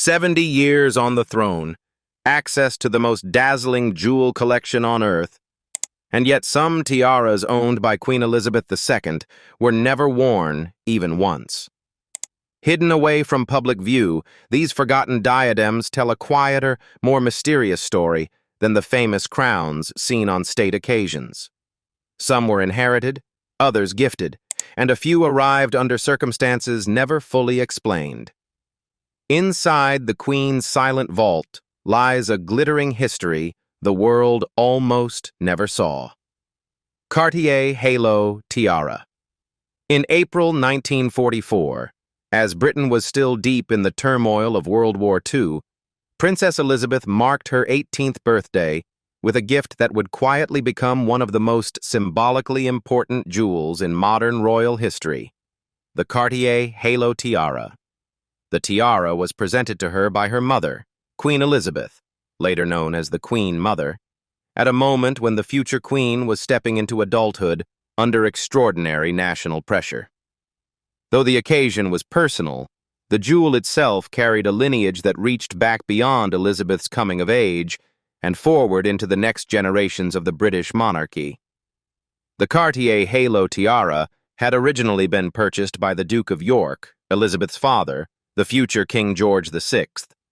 70 years on the throne, access to the most dazzling jewel collection on earth, and yet some tiaras owned by Queen Elizabeth II were never worn even once. Hidden away from public view, these forgotten diadems tell a quieter, more mysterious story than the famous crowns seen on state occasions. Some were inherited, others gifted, and a few arrived under circumstances never fully explained. Inside the Queen's silent vault lies a glittering history the world almost never saw. Cartier Halo Tiara. In April 1944, as Britain was still deep in the turmoil of World War II, Princess Elizabeth marked her 18th birthday with a gift that would quietly become one of the most symbolically important jewels in modern royal history, the Cartier Halo Tiara. The tiara was presented to her by her mother, Queen Elizabeth, later known as the Queen Mother, at a moment when the future queen was stepping into adulthood under extraordinary national pressure. Though the occasion was personal, the jewel itself carried a lineage that reached back beyond Elizabeth's coming of age and forward into the next generations of the British monarchy. The Cartier Halo Tiara had originally been purchased by the Duke of York, Elizabeth's father, the future King George VI,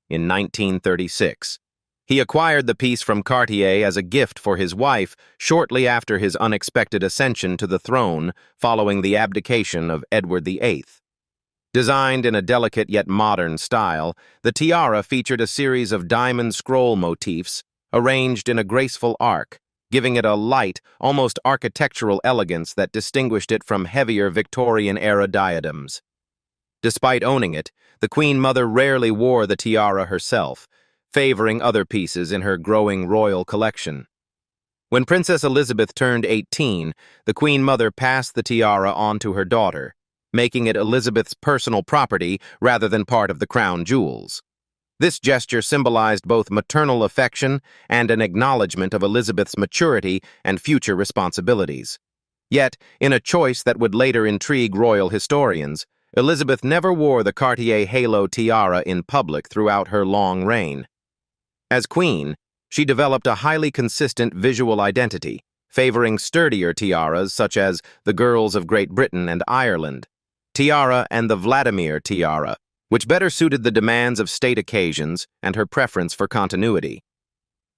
in 1936. He acquired the piece from Cartier as a gift for his wife shortly after his unexpected ascension to the throne following the abdication of Edward VIII. Designed in a delicate yet modern style, the tiara featured a series of diamond scroll motifs arranged in a graceful arc, giving it a light, almost architectural elegance that distinguished it from heavier Victorian-era diadems. Despite owning it, the Queen Mother rarely wore the tiara herself, favoring other pieces in her growing royal collection. When Princess Elizabeth turned 18, the Queen Mother passed the tiara on to her daughter, making it Elizabeth's personal property rather than part of the crown jewels. This gesture symbolized both maternal affection and an acknowledgement of Elizabeth's maturity and future responsibilities. Yet, in a choice that would later intrigue royal historians, Elizabeth never wore the Cartier Halo Tiara in public throughout her long reign. As queen, she developed a highly consistent visual identity, favoring sturdier tiaras such as the Girls of Great Britain and Ireland, Tiara and the Vladimir Tiara, which better suited the demands of state occasions and her preference for continuity.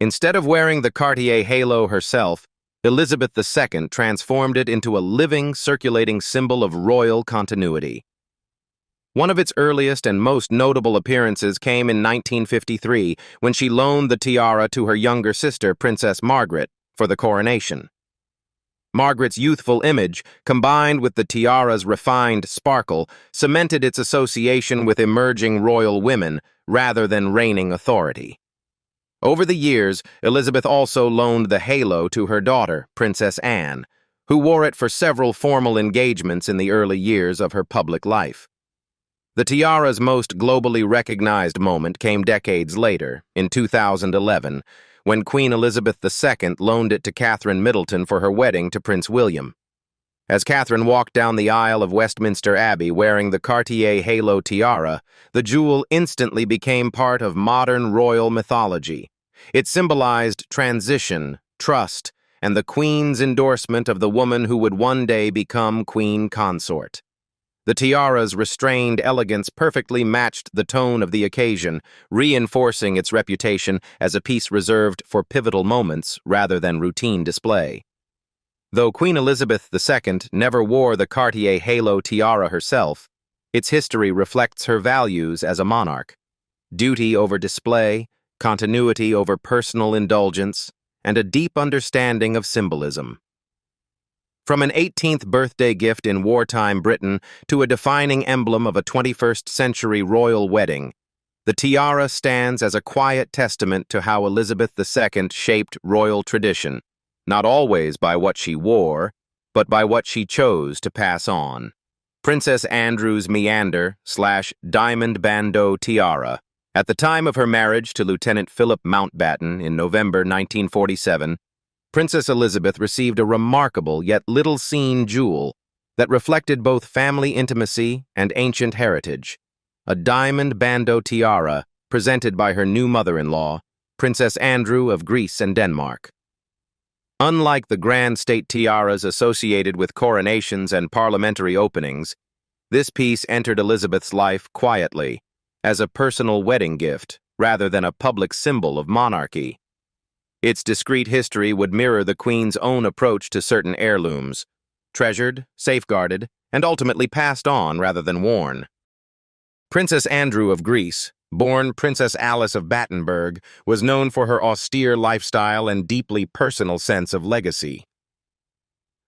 Instead of wearing the Cartier Halo herself, Elizabeth II transformed it into a living, circulating symbol of royal continuity. One of its earliest and most notable appearances came in 1953 when she loaned the tiara to her younger sister, Princess Margaret, for the coronation. Margaret's youthful image, combined with the tiara's refined sparkle, cemented its association with emerging royal women rather than reigning authority. Over the years, Elizabeth also loaned the halo to her daughter, Princess Anne, who wore it for several formal engagements in the early years of her public life. The tiara's most globally recognized moment came decades later, in 2011, when Queen Elizabeth II loaned it to Catherine Middleton for her wedding to Prince William. As Catherine walked down the aisle of Westminster Abbey wearing the Cartier Halo tiara, the jewel instantly became part of modern royal mythology. It symbolized transition, trust, and the Queen's endorsement of the woman who would one day become Queen Consort. The tiara's restrained elegance perfectly matched the tone of the occasion, reinforcing its reputation as a piece reserved for pivotal moments rather than routine display. Though Queen Elizabeth II never wore the Cartier Halo tiara herself, its history reflects her values as a monarch: duty over display, continuity over personal indulgence, and a deep understanding of symbolism. From an 18th birthday gift in wartime Britain to a defining emblem of a 21st century royal wedding, the tiara stands as a quiet testament to how Elizabeth II shaped royal tradition, not always by what she wore, but by what she chose to pass on. Princess Andrew's meander/diamond bandeau tiara. At the time of her marriage to Lieutenant Philip Mountbatten in November 1947, Princess Elizabeth received a remarkable yet little-seen jewel that reflected both family intimacy and ancient heritage, a diamond bandeau tiara presented by her new mother-in-law, Princess Andrew of Greece and Denmark. Unlike the grand state tiaras associated with coronations and parliamentary openings, this piece entered Elizabeth's life quietly, as a personal wedding gift rather than a public symbol of monarchy. Its discreet history would mirror the Queen's own approach to certain heirlooms, treasured, safeguarded, and ultimately passed on rather than worn. Princess Andrew of Greece, born Princess Alice of Battenberg, was known for her austere lifestyle and deeply personal sense of legacy.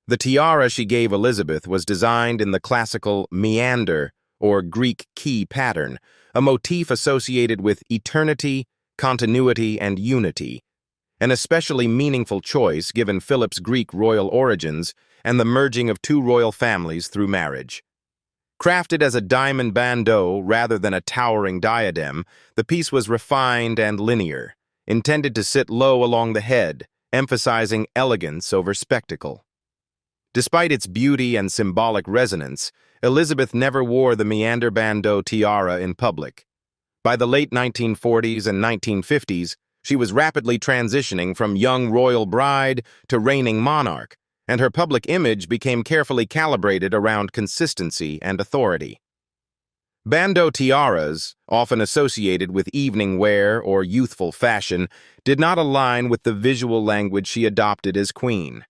The tiara she gave Elizabeth was designed in the classical meander, or Greek key pattern, a motif associated with eternity, continuity, and unity, an especially meaningful choice given Philip's Greek royal origins and the merging of two royal families through marriage. Crafted as a diamond bandeau rather than a towering diadem, the piece was refined and linear, intended to sit low along the head, emphasizing elegance over spectacle. Despite its beauty and symbolic resonance, Elizabeth never wore the meander bandeau tiara in public. By the late 1940s and 1950s, she was rapidly transitioning from young royal bride to reigning monarch, and her public image became carefully calibrated around consistency and authority. Bandeau tiaras, often associated with evening wear or youthful fashion, did not align with the visual language she adopted as queen.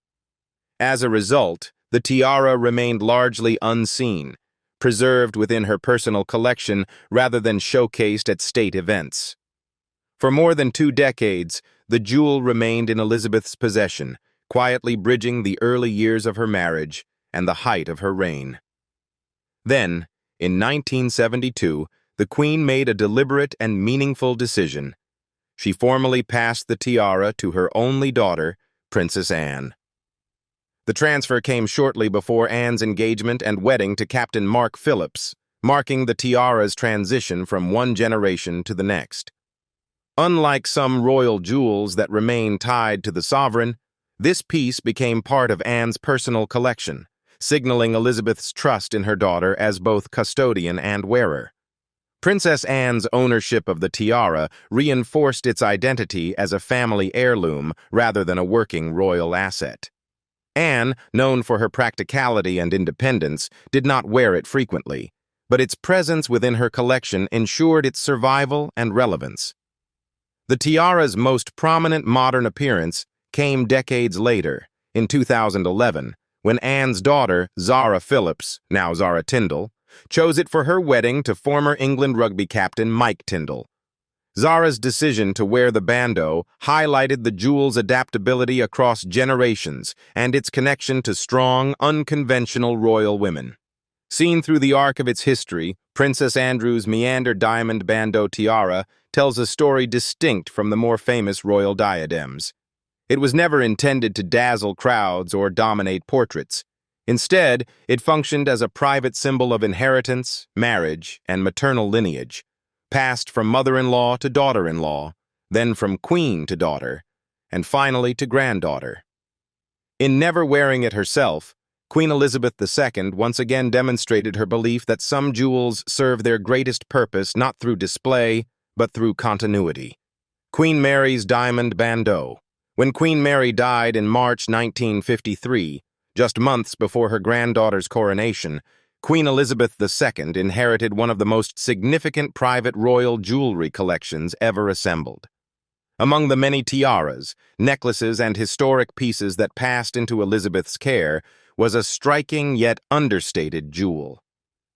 As a result, the tiara remained largely unseen, preserved within her personal collection rather than showcased at state events. For more than 2 decades, the jewel remained in Elizabeth's possession, quietly bridging the early years of her marriage and the height of her reign. Then, in 1972, the Queen made a deliberate and meaningful decision. She formally passed the tiara to her only daughter, Princess Anne. The transfer came shortly before Anne's engagement and wedding to Captain Mark Phillips, marking the tiara's transition from one generation to the next. Unlike some royal jewels that remain tied to the sovereign, this piece became part of Anne's personal collection, signaling Elizabeth's trust in her daughter as both custodian and wearer. Princess Anne's ownership of the tiara reinforced its identity as a family heirloom rather than a working royal asset. Anne, known for her practicality and independence, did not wear it frequently, but its presence within her collection ensured its survival and relevance. The tiara's most prominent modern appearance came decades later, in 2011, when Anne's daughter, Zara Phillips, now Zara Tindall, chose it for her wedding to former England rugby captain Mike Tindall. Zara's decision to wear the bandeau highlighted the jewel's adaptability across generations and its connection to strong, unconventional royal women. Seen through the arc of its history, Princess Andrew's meander diamond bandeau tiara tells a story distinct from the more famous royal diadems. It was never intended to dazzle crowds or dominate portraits. Instead, it functioned as a private symbol of inheritance, marriage, and maternal lineage, passed from mother-in-law to daughter-in-law, then from queen to daughter, and finally to granddaughter. In never wearing it herself, Queen Elizabeth II once again demonstrated her belief that some jewels serve their greatest purpose not through display, but through continuity. Queen Mary's diamond bandeau. When Queen Mary died in March 1953, just months before her granddaughter's coronation, Queen Elizabeth II inherited one of the most significant private royal jewelry collections ever assembled. Among the many tiaras, necklaces, and historic pieces that passed into Elizabeth's care was a striking yet understated jewel.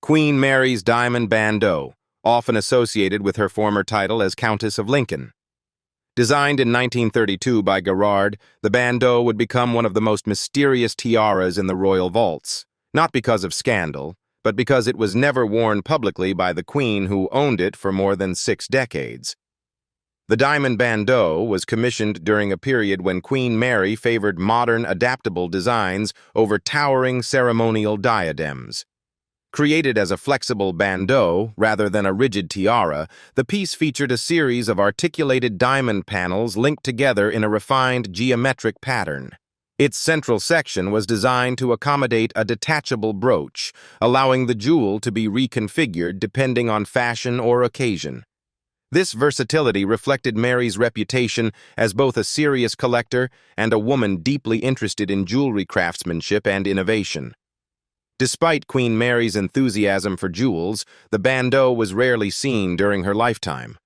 Queen Mary's diamond bandeau, often associated with her former title as Countess of Lincoln. Designed in 1932 by Gerard, the bandeau would become one of the most mysterious tiaras in the royal vaults, not because of scandal, but because it was never worn publicly by the Queen who owned it for more than 6 decades. The diamond bandeau was commissioned during a period when Queen Mary favored modern, adaptable designs over towering ceremonial diadems. Created as a flexible bandeau rather than a rigid tiara, the piece featured a series of articulated diamond panels linked together in a refined geometric pattern. Its central section was designed to accommodate a detachable brooch, allowing the jewel to be reconfigured depending on fashion or occasion. This versatility reflected Mary's reputation as both a serious collector and a woman deeply interested in jewelry craftsmanship and innovation. Despite Queen Mary's enthusiasm for jewels, the bandeau was rarely seen during her lifetime.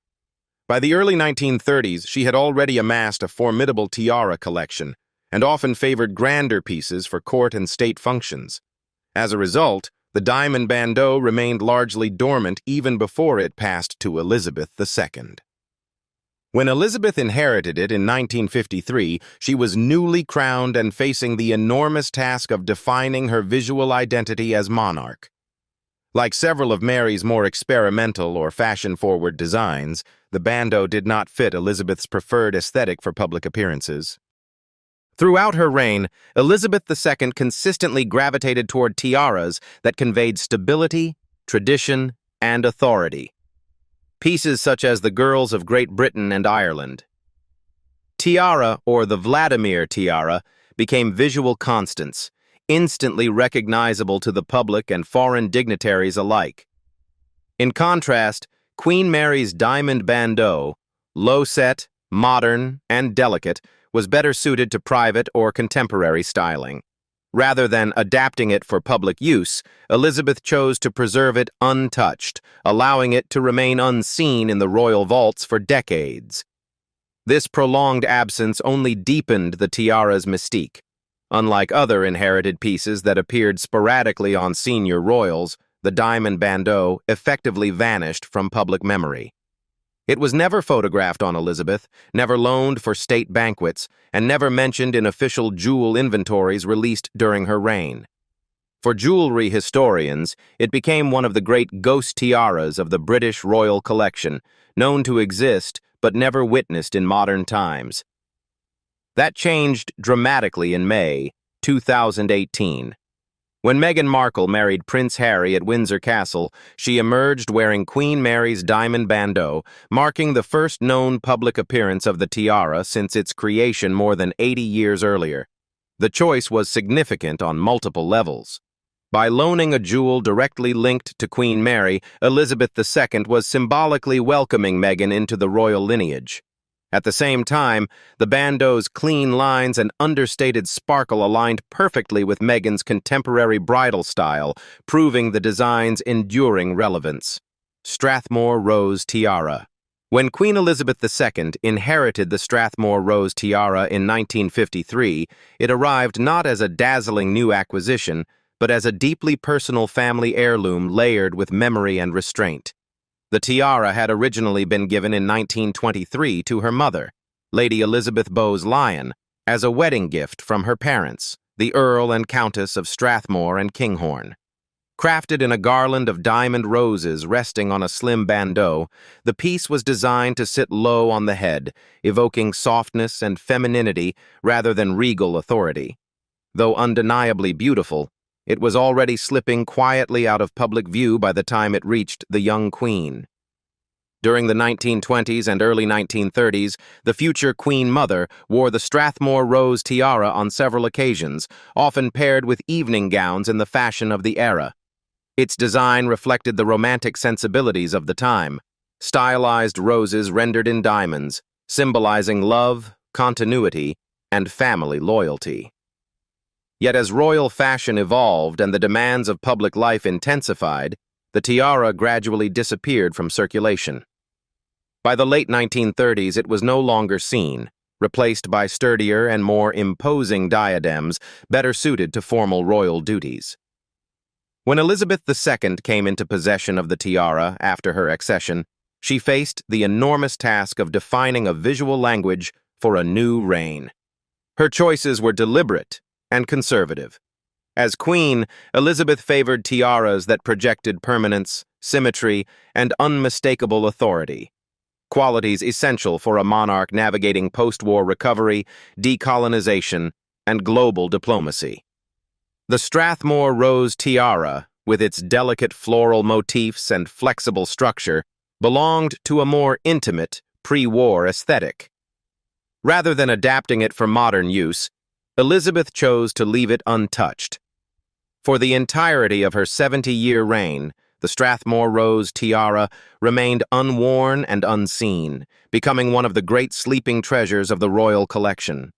By the early 1930s, she had already amassed a formidable tiara collection and often favored grander pieces for court and state functions. As a result, the diamond bandeau remained largely dormant even before it passed to Elizabeth II. When Elizabeth inherited it in 1953, she was newly crowned and facing the enormous task of defining her visual identity as monarch. Like several of Mary's more experimental or fashion-forward designs, the bandeau did not fit Elizabeth's preferred aesthetic for public appearances. Throughout her reign, Elizabeth II consistently gravitated toward tiaras that conveyed stability, tradition, and authority. Pieces such as the Girls of Great Britain and Ireland. Tiara, or the Vladimir tiara, became visual constants, instantly recognizable to the public and foreign dignitaries alike. In contrast, Queen Mary's diamond bandeau, low-set, modern, and delicate, was better suited to private or contemporary styling. Rather than adapting it for public use, Elizabeth chose to preserve it untouched, allowing it to remain unseen in the royal vaults for decades. This prolonged absence only deepened the tiara's mystique. Unlike other inherited pieces that appeared sporadically on senior royals, the diamond bandeau effectively vanished from public memory. It was never photographed on Elizabeth, never loaned for state banquets, and never mentioned in official jewel inventories released during her reign. For jewelry historians, it became one of the great ghost tiaras of the British royal collection, known to exist but never witnessed in modern times. That changed dramatically in May 2018. When Meghan Markle married Prince Harry at Windsor Castle, she emerged wearing Queen Mary's diamond bandeau, marking the first known public appearance of the tiara since its creation more than 80 years earlier. The choice was significant on multiple levels. By loaning a jewel directly linked to Queen Mary, Elizabeth II was symbolically welcoming Meghan into the royal lineage. At the same time, the bandeau's clean lines and understated sparkle aligned perfectly with Meghan's contemporary bridal style, proving the design's enduring relevance. Strathmore Rose Tiara. When Queen Elizabeth II inherited the Strathmore Rose Tiara in 1953, it arrived not as a dazzling new acquisition, but as a deeply personal family heirloom layered with memory and restraint. The tiara had originally been given in 1923 to her mother, Lady Elizabeth Bowes-Lyon, as a wedding gift from her parents, the Earl and Countess of Strathmore and Kinghorn. Crafted in a garland of diamond roses resting on a slim bandeau, the piece was designed to sit low on the head, evoking softness and femininity rather than regal authority. Though undeniably beautiful, it was already slipping quietly out of public view by the time it reached the young queen. During the 1920s and early 1930s, the future Queen Mother wore the Strathmore Rose tiara on several occasions, often paired with evening gowns in the fashion of the era. Its design reflected the romantic sensibilities of the time, stylized roses rendered in diamonds, symbolizing love, continuity, and family loyalty. Yet as royal fashion evolved and the demands of public life intensified, the tiara gradually disappeared from circulation. By the late 1930s, it was no longer seen, replaced by sturdier and more imposing diadems better suited to formal royal duties. When Elizabeth II came into possession of the tiara after her accession, she faced the enormous task of defining a visual language for a new reign. Her choices were deliberate and conservative. As queen, Elizabeth favored tiaras that projected permanence, symmetry, and unmistakable authority, qualities essential for a monarch navigating post-war recovery, decolonization, and global diplomacy. The Strathmore Rose tiara, with its delicate floral motifs and flexible structure, belonged to a more intimate, pre-war aesthetic. Rather than adapting it for modern use, Elizabeth chose to leave it untouched. For the entirety of her 70-year reign, the Strathmore rose tiara remained unworn and unseen, becoming one of the great sleeping treasures of the royal collection.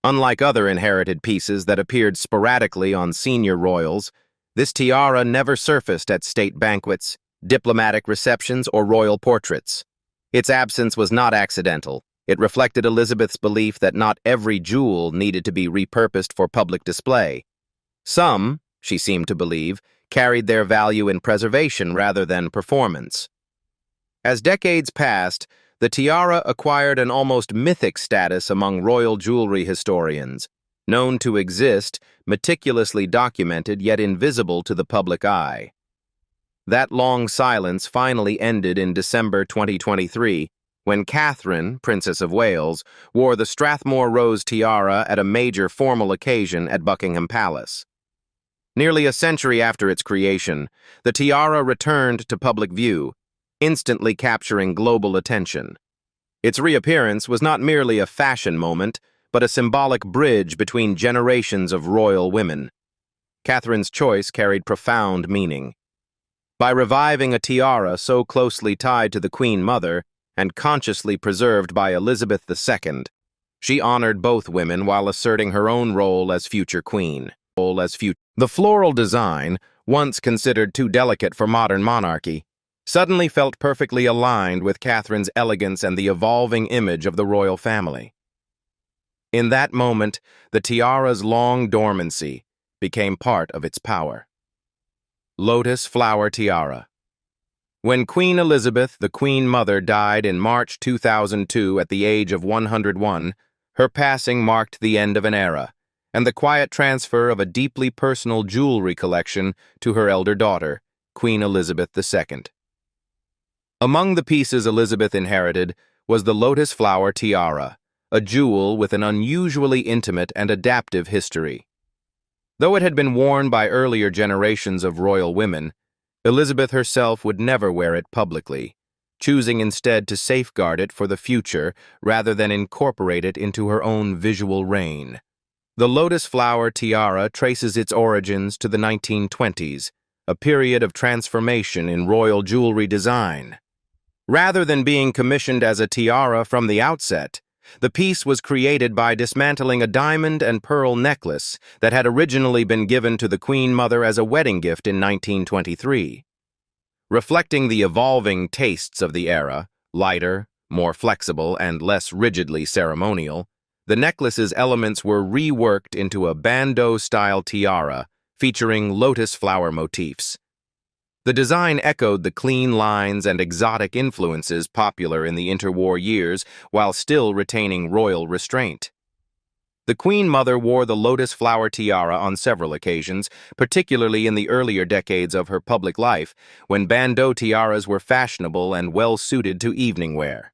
Unlike other inherited pieces that appeared sporadically on senior royals, this tiara never surfaced at state banquets, diplomatic receptions, or royal portraits. Its absence was not accidental. It reflected Elizabeth's belief that not every jewel needed to be repurposed for public display. Some, she seemed to believe, carried their value in preservation rather than performance. As decades passed, the tiara acquired an almost mythic status among royal jewelry historians, known to exist, meticulously documented yet invisible to the public eye. That long silence finally ended in December 2023, when Catherine, Princess of Wales, wore the Strathmore rose tiara at a major formal occasion at Buckingham Palace. Nearly a century after its creation, the tiara returned to public view, instantly capturing global attention. Its reappearance was not merely a fashion moment, but a symbolic bridge between generations of royal women. Catherine's choice carried profound meaning. By reviving a tiara so closely tied to the Queen Mother and consciously preserved by Elizabeth II, she honored both women while asserting her own role as future queen. The floral design, once considered too delicate for modern monarchy, suddenly felt perfectly aligned with Catherine's elegance and the evolving image of the royal family. In that moment, the tiara's long dormancy became part of its power. Lotus Flower Tiara. When Queen Elizabeth, the Queen Mother, died in March 2002 at the age of 101, her passing marked the end of an era, and the quiet transfer of a deeply personal jewelry collection to her elder daughter, Queen Elizabeth II. Among the pieces Elizabeth inherited was the Lotus Flower Tiara, a jewel with an unusually intimate and adaptive history. Though it had been worn by earlier generations of royal women, Elizabeth herself would never wear it publicly, choosing instead to safeguard it for the future rather than incorporate it into her own visual reign. The Lotus Flower Tiara traces its origins to the 1920s, a period of transformation in royal jewelry design. Rather than being commissioned as a tiara from the outset, the piece was created by dismantling a diamond and pearl necklace that had originally been given to the Queen Mother as a wedding gift in 1923. Reflecting the evolving tastes of the era, lighter, more flexible, and less rigidly ceremonial, the necklace's elements were reworked into a bandeau-style tiara featuring lotus flower motifs. The design echoed the clean lines and exotic influences popular in the interwar years while still retaining royal restraint. The Queen Mother wore the lotus flower tiara on several occasions, particularly in the earlier decades of her public life, when bandeau tiaras were fashionable and well-suited to evening wear.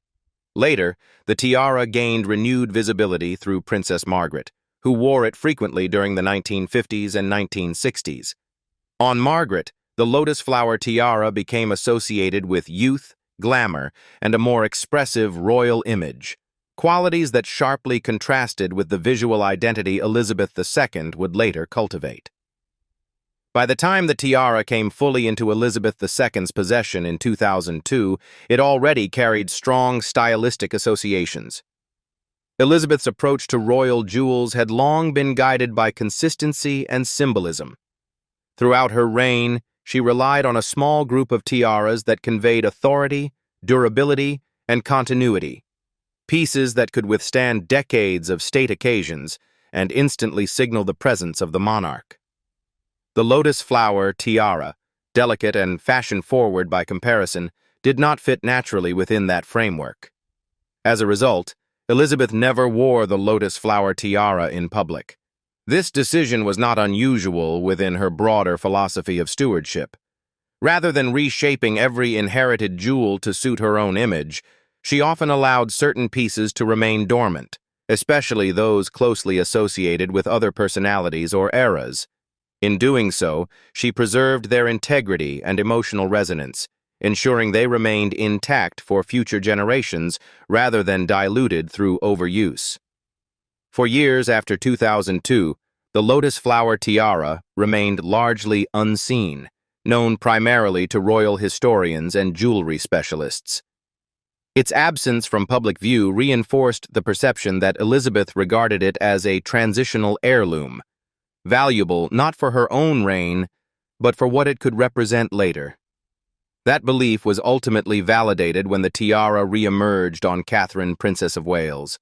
Later, the tiara gained renewed visibility through Princess Margaret, who wore it frequently during the 1950s and 1960s. On Margaret, the lotus flower tiara became associated with youth, glamour, and a more expressive royal image, qualities that sharply contrasted with the visual identity Elizabeth II would later cultivate. By the time the tiara came fully into Elizabeth II's possession in 2002, it already carried strong stylistic associations. Elizabeth's approach to royal jewels had long been guided by consistency and symbolism. Throughout her reign, she relied on a small group of tiaras that conveyed authority, durability, and continuity, pieces that could withstand decades of state occasions and instantly signal the presence of the monarch. The lotus flower tiara, delicate and fashion-forward by comparison, did not fit naturally within that framework. As a result, Elizabeth never wore the lotus flower tiara in public. This decision was not unusual within her broader philosophy of stewardship. Rather than reshaping every inherited jewel to suit her own image, she often allowed certain pieces to remain dormant, especially those closely associated with other personalities or eras. In doing so, she preserved their integrity and emotional resonance, ensuring they remained intact for future generations rather than diluted through overuse. For years after 2002, the lotus flower tiara remained largely unseen, known primarily to royal historians and jewelry specialists. Its absence from public view reinforced the perception that Elizabeth regarded it as a transitional heirloom, valuable not for her own reign, but for what it could represent later. That belief was ultimately validated when the tiara re-emerged on Catherine, Princess of Wales.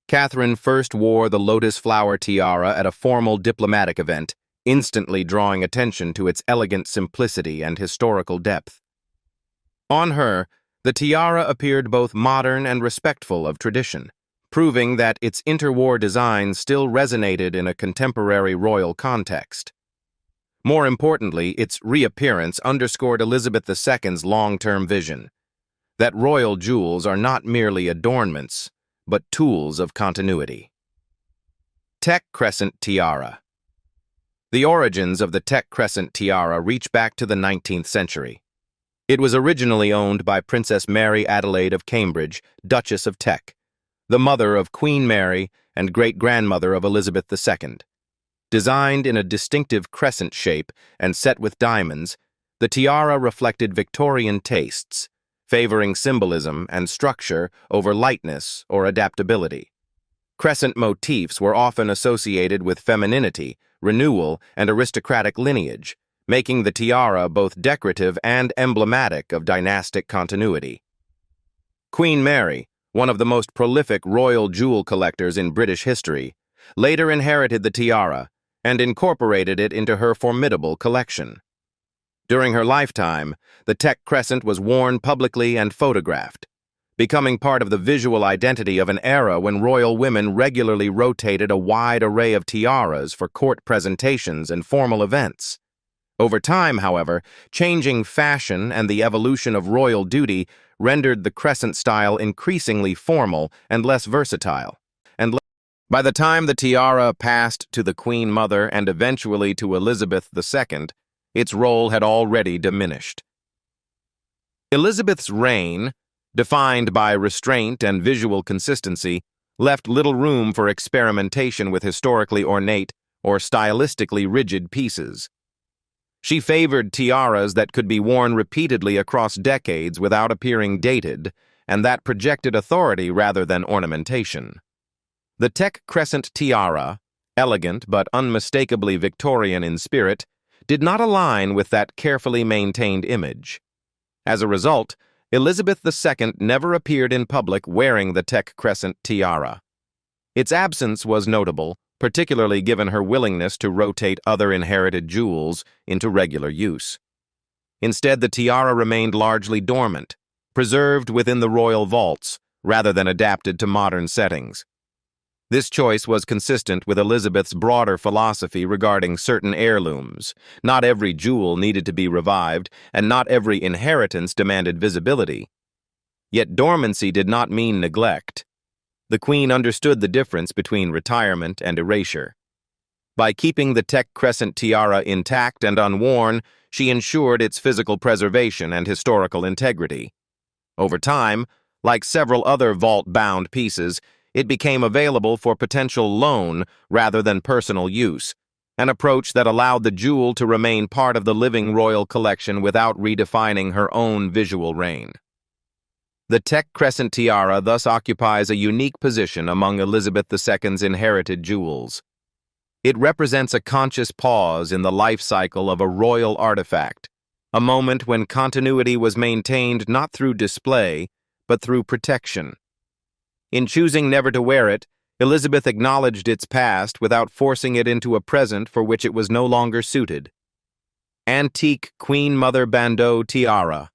Catherine first wore the lotus flower tiara at a formal diplomatic event, instantly drawing attention to its elegant simplicity and historical depth. On her, the tiara appeared both modern and respectful of tradition, proving that its interwar design still resonated in a contemporary royal context. More importantly, its reappearance underscored Elizabeth II's long-term vision, that royal jewels are not merely adornments, but tools of continuity. Teck Crescent Tiara. The origins of the Teck Crescent Tiara reach back to the 19th century. It was originally owned by Princess Mary Adelaide of Cambridge, Duchess of Teck, the mother of Queen Mary and great-grandmother of Elizabeth II. Designed in a distinctive crescent shape and set with diamonds, the tiara reflected Victorian tastes, favoring symbolism and structure over lightness or adaptability. Crescent motifs were often associated with femininity, renewal, and aristocratic lineage, making the tiara both decorative and emblematic of dynastic continuity. Queen Mary, one of the most prolific royal jewel collectors in British history, later inherited the tiara and incorporated it into her formidable collection. During her lifetime, the Teck Crescent was worn publicly and photographed, becoming part of the visual identity of an era when royal women regularly rotated a wide array of tiaras for court presentations and formal events. Over time, however, changing fashion and the evolution of royal duty rendered the crescent style increasingly formal and less versatile. By the time the tiara passed to the Queen Mother and eventually to Elizabeth II, its role had already diminished. Elizabeth's reign, defined by restraint and visual consistency, left little room for experimentation with historically ornate or stylistically rigid pieces. She favored tiaras that could be worn repeatedly across decades without appearing dated, and that projected authority rather than ornamentation. The Teck Crescent tiara, elegant but unmistakably Victorian in spirit, did not align with that carefully maintained image. As a result, Elizabeth II never appeared in public wearing the Teck Crescent tiara. Its absence was notable, particularly given her willingness to rotate other inherited jewels into regular use. Instead, the tiara remained largely dormant, preserved within the royal vaults, rather than adapted to modern settings. This choice was consistent with Elizabeth's broader philosophy regarding certain heirlooms. Not every jewel needed to be revived, and not every inheritance demanded visibility. Yet dormancy did not mean neglect. The Queen understood the difference between retirement and erasure. By keeping the Teck Crescent tiara intact and unworn, she ensured its physical preservation and historical integrity. Over time, like several other vault-bound pieces, it became available for potential loan rather than personal use, an approach that allowed the jewel to remain part of the living royal collection without redefining her own visual reign. The Teck Crescent tiara thus occupies a unique position among Elizabeth II's inherited jewels. It represents a conscious pause in the life cycle of a royal artifact, a moment when continuity was maintained not through display, but through protection. In choosing never to wear it, Elizabeth acknowledged its past without forcing it into a present for which it was no longer suited. Antique Queen Mother Bandeau Tiara.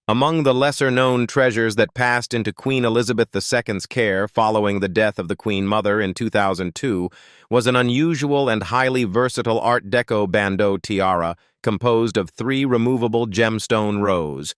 Among the lesser-known treasures that passed into Queen Elizabeth II's care following the death of the Queen Mother in 2002 was an unusual and highly versatile Art Deco bandeau tiara composed of 3 removable gemstone rows.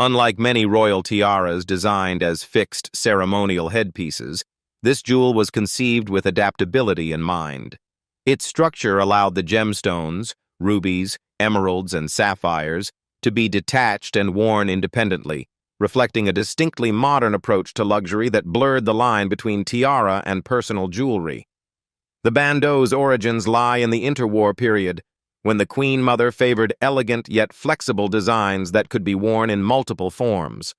Unlike many royal tiaras designed as fixed ceremonial headpieces, this jewel was conceived with adaptability in mind. Its structure allowed the gemstones, rubies, emeralds, and sapphires, to be detached and worn independently, reflecting a distinctly modern approach to luxury that blurred the line between tiara and personal jewelry. The bandeau's origins lie in the interwar period, when the Queen Mother favored elegant yet flexible designs that could be worn in multiple forms.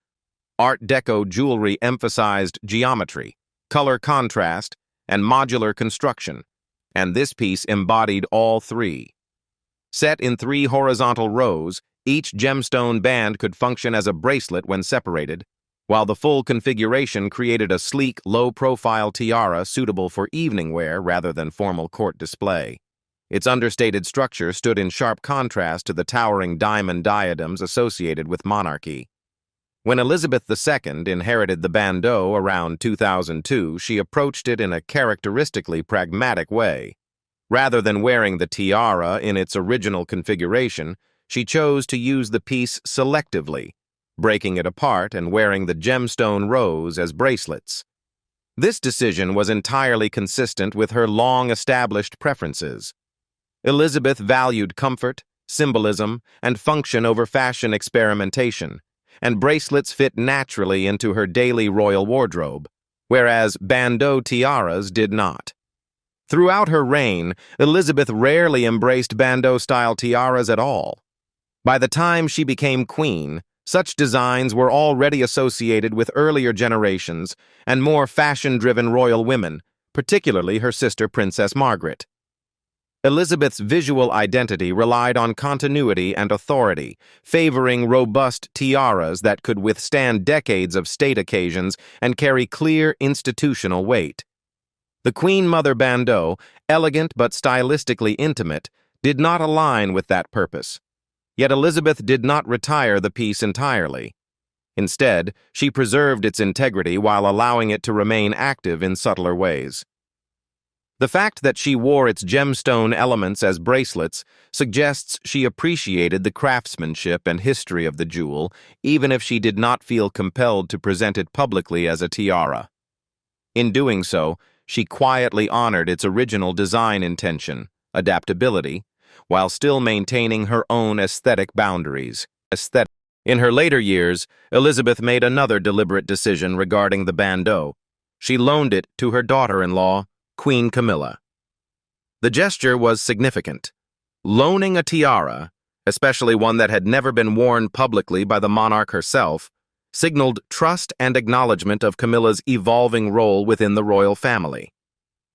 Art Deco jewelry emphasized geometry, color contrast, and modular construction, and this piece embodied all three. Set in 3 horizontal rows, each gemstone band could function as a bracelet when separated, while the full configuration created a sleek, low-profile tiara suitable for evening wear rather than formal court display. Its understated structure stood in sharp contrast to the towering diamond diadems associated with monarchy. When Elizabeth II inherited the bandeau around 2002, she approached it in a characteristically pragmatic way. Rather than wearing the tiara in its original configuration, she chose to use the piece selectively, breaking it apart and wearing the gemstone rows as bracelets. This decision was entirely consistent with her long-established preferences. Elizabeth valued comfort, symbolism, and function over fashion experimentation, and bracelets fit naturally into her daily royal wardrobe, whereas bandeau tiaras did not. Throughout her reign, Elizabeth rarely embraced bandeau-style tiaras at all. By the time she became queen, such designs were already associated with earlier generations and more fashion-driven royal women, particularly her sister Princess Margaret. Elizabeth's visual identity relied on continuity and authority, favoring robust tiaras that could withstand decades of state occasions and carry clear institutional weight. The Queen Mother bandeau, elegant but stylistically intimate, did not align with that purpose. Yet Elizabeth did not retire the piece entirely. Instead, she preserved its integrity while allowing it to remain active in subtler ways. The fact that she wore its gemstone elements as bracelets suggests she appreciated the craftsmanship and history of the jewel, even if she did not feel compelled to present it publicly as a tiara. In doing so, she quietly honored its original design intention, adaptability, while still maintaining her own aesthetic boundaries. In her later years, Elizabeth made another deliberate decision regarding the bandeau. She loaned it to her daughter-in-law, Queen Camilla. The gesture was significant. Loaning a tiara, especially one that had never been worn publicly by the monarch herself, signaled trust and acknowledgement of Camilla's evolving role within the royal family.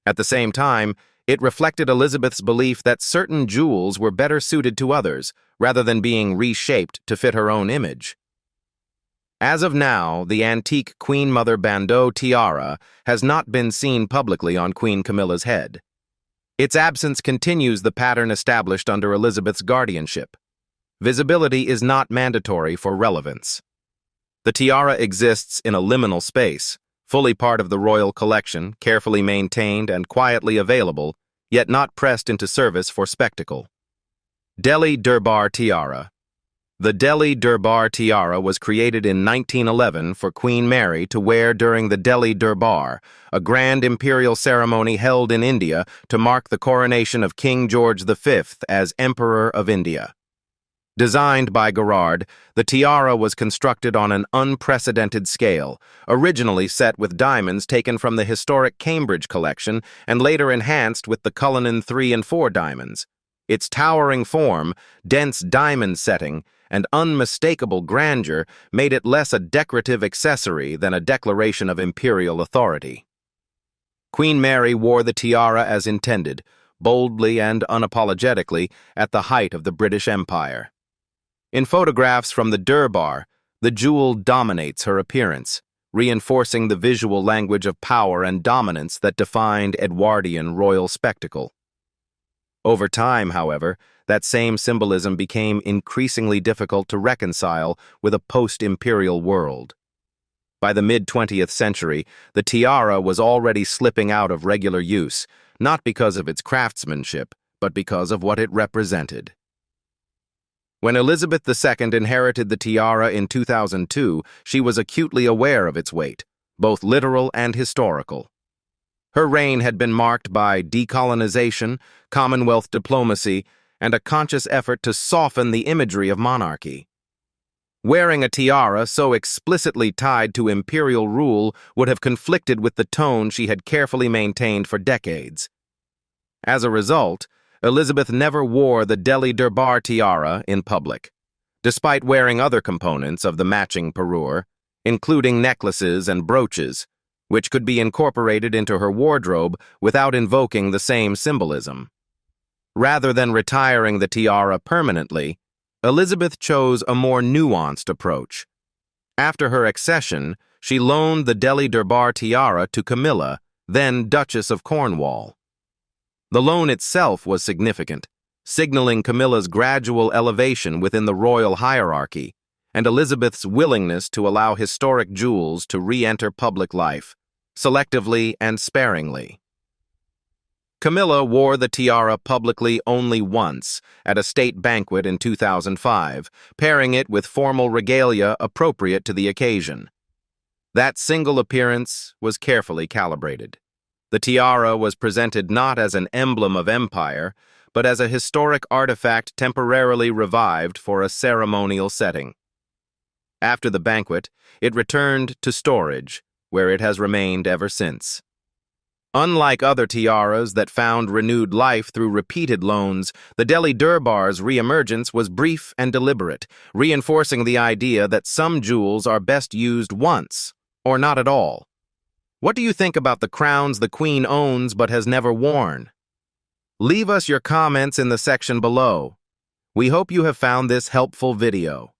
At the same time, it reflected Elizabeth's belief that certain jewels were better suited to others, rather than being reshaped to fit her own image. As of now, the antique Queen Mother bandeau tiara has not been seen publicly on Queen Camilla's head. Its absence continues the pattern established under Elizabeth's guardianship. Visibility is not mandatory for relevance. The tiara exists in a liminal space, fully part of the royal collection, carefully maintained and quietly available, yet not pressed into service for spectacle. Delhi Durbar Tiara. The Delhi Durbar tiara was created in 1911 for Queen Mary to wear during the Delhi Durbar, a grand imperial ceremony held in India to mark the coronation of King George V as Emperor of India. Designed by Gerard, the tiara was constructed on an unprecedented scale, originally set with diamonds taken from the historic Cambridge collection and later enhanced with the Cullinan 3 and 4 diamonds. Its towering form, dense diamond setting, and unmistakable grandeur made it less a decorative accessory than a declaration of imperial authority. Queen Mary wore the tiara as intended, boldly and unapologetically, at the height of the British Empire. In photographs from the Durbar, the jewel dominates her appearance, reinforcing the visual language of power and dominance that defined Edwardian royal spectacle. Over time, however, that same symbolism became increasingly difficult to reconcile with a post-imperial world. By the mid-20th century, the tiara was already slipping out of regular use, not because of its craftsmanship, but because of what it represented. When Elizabeth II inherited the tiara in 2002, she was acutely aware of its weight, both literal and historical. Her reign had been marked by decolonization, Commonwealth diplomacy, and a conscious effort to soften the imagery of monarchy. Wearing a tiara so explicitly tied to imperial rule would have conflicted with the tone she had carefully maintained for decades. As a result, Elizabeth never wore the Delhi Durbar tiara in public, despite wearing other components of the matching parure, including necklaces and brooches, which could be incorporated into her wardrobe without invoking the same symbolism. Rather than retiring the tiara permanently, Elizabeth chose a more nuanced approach. After her accession, she loaned the Delhi Durbar tiara to Camilla, then Duchess of Cornwall. The loan itself was significant, signaling Camilla's gradual elevation within the royal hierarchy and Elizabeth's willingness to allow historic jewels to re-enter public life, selectively and sparingly. Camilla wore the tiara publicly only once, at a state banquet in 2005, pairing it with formal regalia appropriate to the occasion. That single appearance was carefully calibrated. The tiara was presented not as an emblem of empire, but as a historic artifact temporarily revived for a ceremonial setting. After the banquet, it returned to storage, where it has remained ever since. Unlike other tiaras that found renewed life through repeated loans, the Delhi Durbar's reemergence was brief and deliberate, reinforcing the idea that some jewels are best used once, or not at all. What do you think about the crowns the Queen owns but has never worn? Leave us your comments in the section below. We hope you have found this helpful video.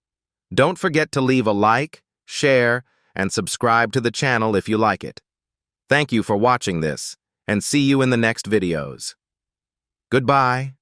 Don't forget to leave a like, share, and subscribe to the channel if you like it. Thank you for watching this, and see you in the next videos. Goodbye.